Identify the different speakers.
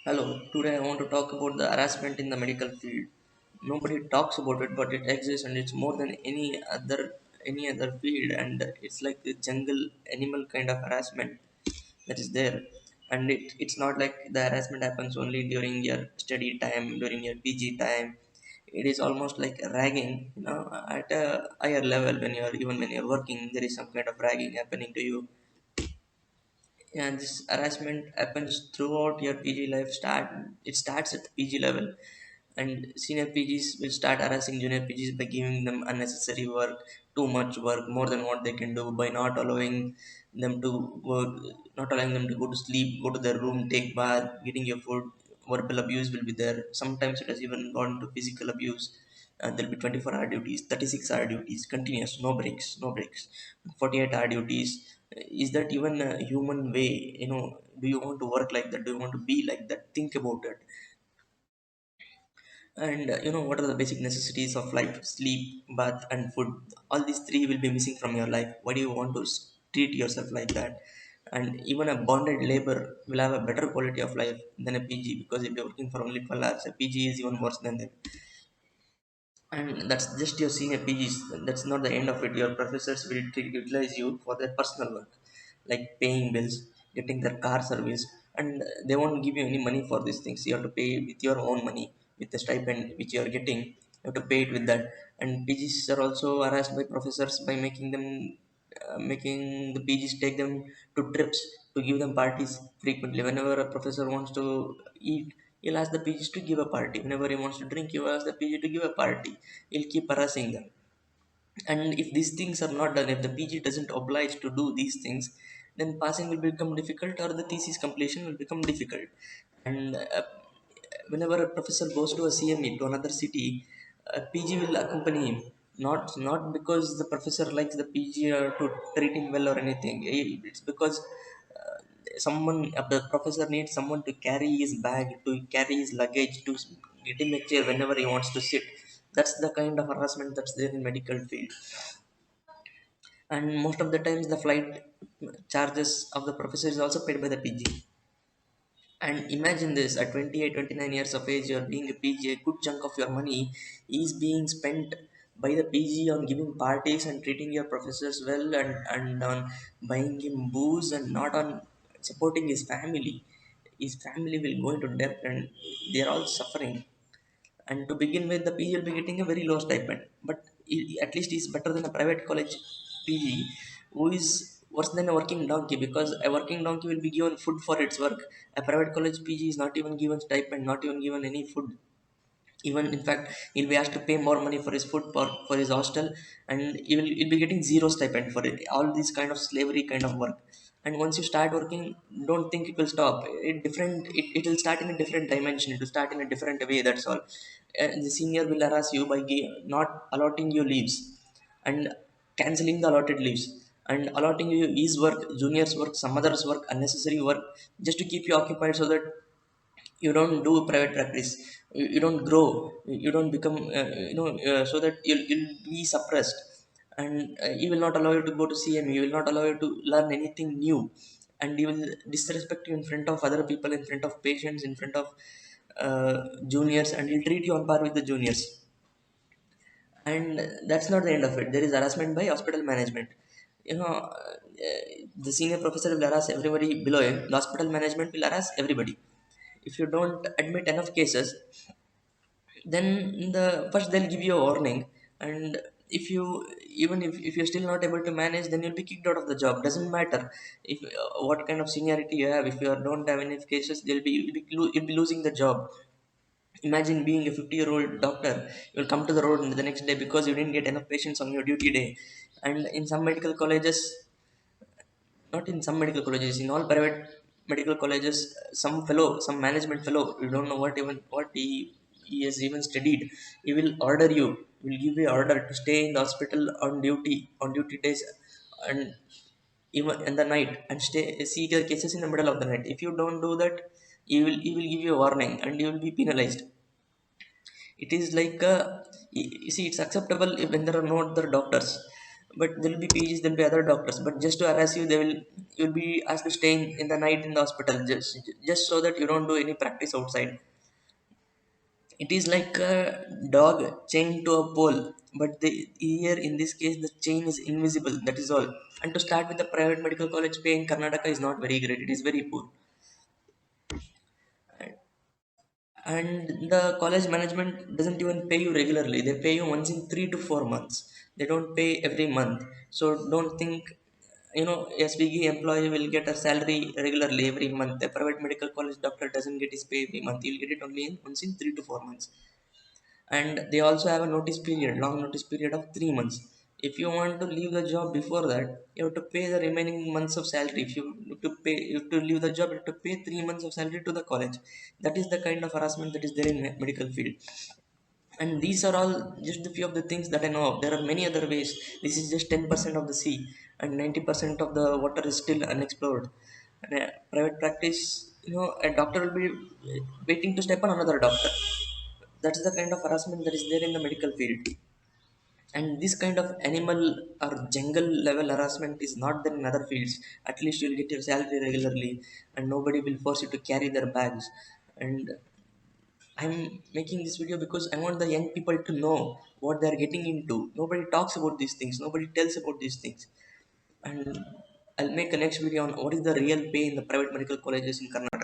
Speaker 1: Hello, today I want to talk about the harassment in the medical field. Nobody talks about it, but it exists and it's more than any other field, and it's like the jungle animal kind of harassment that is there. And it's not like the harassment happens only during your study time, during your PG time. It is almost like ragging, at a higher level when you're working, there is some kind of ragging happening to you. And this harassment happens throughout your PG life. It starts at the PG level, and senior PGs will start harassing junior PGs by giving them unnecessary work, too much work, more than what they can do, by them to work, not allowing them to go to sleep, go to their room, take bath, getting your food. Verbal abuse will be there. Sometimes it has even gone to physical abuse. There'll be 24-hour duties, 36-hour duties, continuous, no breaks, no breaks, 48-hour duties. Is that even a human way? Do you want to work like that? Do you want to be like that? Think about it. And what are the basic necessities of life? Sleep, bath, and food. All these three will be missing from your life. Why do you want to treat yourself like that? And even a bonded labor will have a better quality of life than a PG, because if you're working for only 12 hours, a PG is even worse than that. And that's just your senior PGs. That's not the end of it. Your professors will utilize you for their personal work, like paying bills, getting their car service, and they won't give you any money for these things. You have to pay with your own money, with the stipend which you are getting. You have to pay it with that. And PGs are also harassed by professors by making the PGs take them to trips, to give them parties frequently. Whenever a professor wants to eat, he'll ask the PGs to give a party. Whenever he wants to drink, he'll ask the PG to give a party. He'll keep harassing them. And if these things are not done, if the PG doesn't oblige to do these things, then passing will become difficult, or the thesis completion will become difficult. And whenever a professor goes to a CME to another city, a PG will accompany him. Not because the professor likes the PG or to treat him well or anything. It's because uh, the professor needs someone to carry his bag, to carry his luggage, to get him a chair whenever he wants to sit. That's the kind of harassment that's there in medical field. And most of the times the flight charges of the professor is also paid by the PG. And imagine this, at 28, 29 years of age, you're being a PG, a good chunk of your money is being spent by the PG on giving parties and treating your professors well, and on buying him booze, and not on supporting his family. His family will go into debt and they're all suffering. And to begin with, the PG will be getting a very low stipend, but at least he's better than a private college PG who is worse than a working donkey, because a working donkey will be given food for its work. A private college PG is not even given stipend, not even given any food. Even in fact, he'll be asked to pay more money for his food, for his hostel, and he'll be getting zero stipend for it. All these kind of slavery kind of work. And once you start working, don't think it will stop. It will start in a different dimension. It will start in a different way, that's all. The senior will harass you by not allotting you leaves, and canceling the allotted leaves, and allotting you his work, juniors work, some others work, unnecessary work, just to keep you occupied, so that you don't do private practice, you don't grow, you don't become, so that you'll be suppressed. And he will not allow you to go to CM, he will not allow you to learn anything new, and he will disrespect you in front of other people, in front of patients, in front of juniors, and he'll treat you on par with the juniors. And that's not the end of it. There is harassment by hospital management. The senior professor will harass everybody below him, the hospital management will harass everybody. If you don't admit enough cases, then the first they'll give you a warning. And if you even if you're still not able to manage, then you'll be kicked out of the job. Doesn't matter if what kind of seniority you have. If you don't have enough cases, you'll be losing the job. Imagine being a 50-year-old doctor. You'll come to the road the next day because you didn't get enough patients on your duty day. And in some medical colleges, not in some medical colleges, in all private medical colleges, some management fellow, you don't know what he has even studied, he will order you, will give you order to stay in the hospital on duty days, and even in the night, and see your cases in the middle of the night. If you don't do that, he will give you a warning and you will be penalized. It is like you see, it's acceptable when there are no other doctors, But there will be PGs, there will be other doctors. But just to harass you, they will you'll be asked to stay in the night in the hospital just so that you don't do any practice outside. It is like a dog chained to a pole, but here in this case the chain is invisible. That is all. And to start with, the private medical college pay in Karnataka is not very great. It is very poor. And the college management doesn't even pay you regularly. They pay you once in 3 to 4 months. They don't pay every month. So don't think, a Swiggy employee will get a salary regularly every month. A private medical college doctor doesn't get his pay every month. He'll get it only once in 3 to 4 months. And they also have a notice period, long notice period of 3 months. If you want to leave the job before that, you have to pay the remaining months of salary. If you have to leave the job, you have to pay 3 months of salary to the college. That is the kind of harassment that is there in medical field. And these are all just a few of the things that I know of. There are many other ways. This is just 10% of the sea, and 90% of the water is still unexplored. And a private practice, a doctor will be waiting to step on another doctor. That's the kind of harassment that is there in the medical field. And this kind of animal or jungle level harassment is not there in other fields. At least you'll get your salary regularly, and nobody will force you to carry their bags. And I'm making this video because I want the young people to know what they're getting into. Nobody talks about these things, nobody tells about these things. And I'll make a next video on what is the real pay in the private medical colleges in Karnataka.